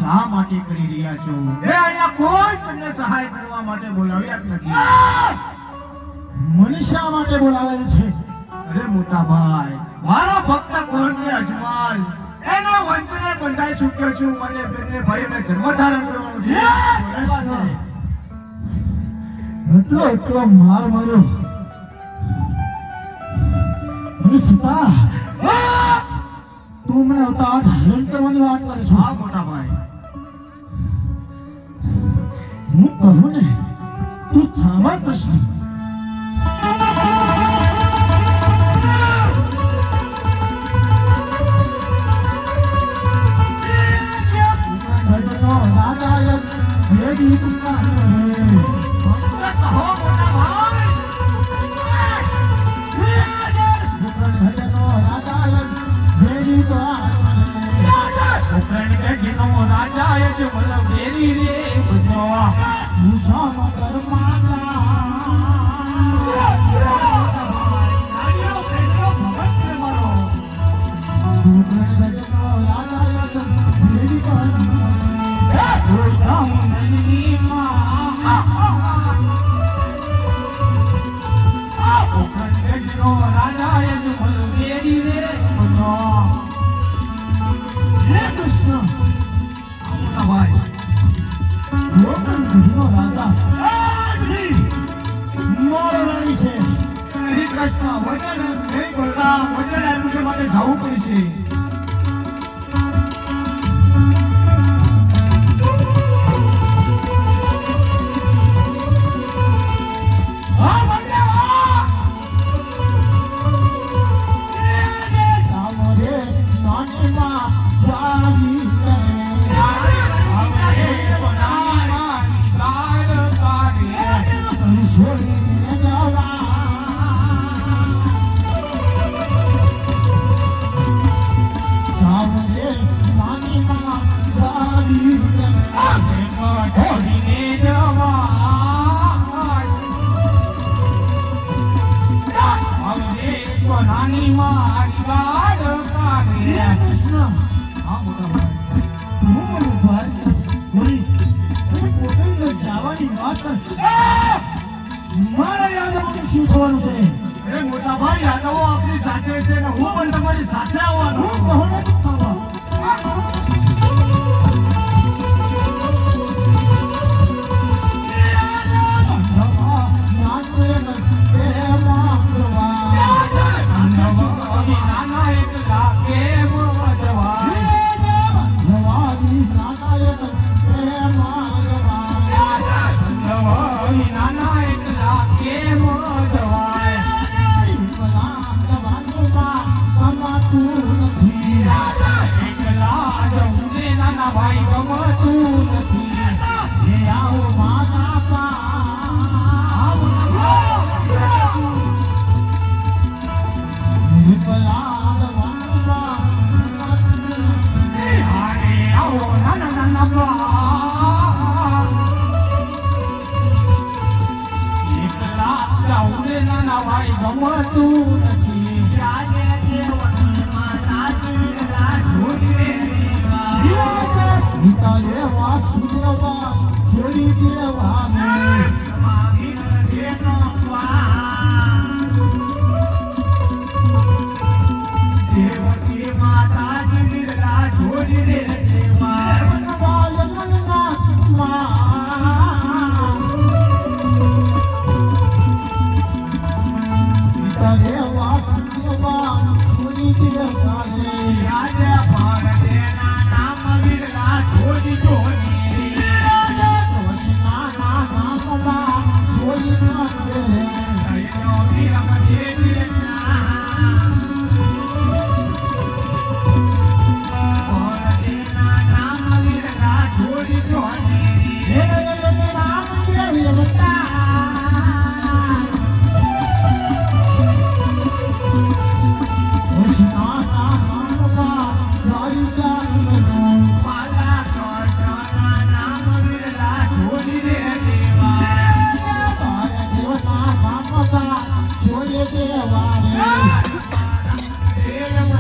શા માટે કરી રહ્યા છો? અહીંયા કોઈ તમને સહાય કરવા માટે બોલાવ્યા જ નથી. મને શા માટે બોલાવેલ છે? અરે મોટા ભાઈ, મારો ભક્ત કોણની અજમાલ એના વંચને બંધાઈ ચૂક્યો છું. મને બેને ભાઈને જન્મ ધારણ કરવાનું છે. એટલો માર માર્યો મને સીતા, તું મને અવતાર ધારણ કરવાની વાત કરે છો? હા મોટા ભાઈ, હું કહું ને તું સાંભળ પ્રશ્ન. માટે જવું પડશે. મારી વાત કાને હે કૃષ્ણ હા મોટા ભાઈ તું મને ભારત બોલી અને પોતાની જવાની વાત કર. મારા યાદવનું શું થવાનું છે? એ મોટા ભાઈ યાદવો આપણી સાથે છે ને હું પણ તમારી સાથે આવવાનો હું કહું ને તું થવા. નવરી નાના એકલા કેમ વધવાય નવરી નાના એકલા કેમ વધવાય એકલા જમને નાના ભાઈ ગમતું નથી હા મોટા ભાઈ સાથે છું. હારે આવો નાના નાના બા એકલા જમને નાના ભાઈ ગમતું નથી યાદે દેવની માતા જીવલા જોડી રે દેવા છોડી દેવાને મામી દેનો વા દેવકી માતા જીવલા જોડી રે દેવા યાદે ભાગ દેના નામ વિરલા જોડી જોડી દઈનો વિરમ દેવીના ભાગ દેના નામ વિરલા જોડી જોડી વાલા કૃષ્ણના નામ વિરલા જોડી રે દેવા દેવ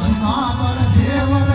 વશમાં બળદેવ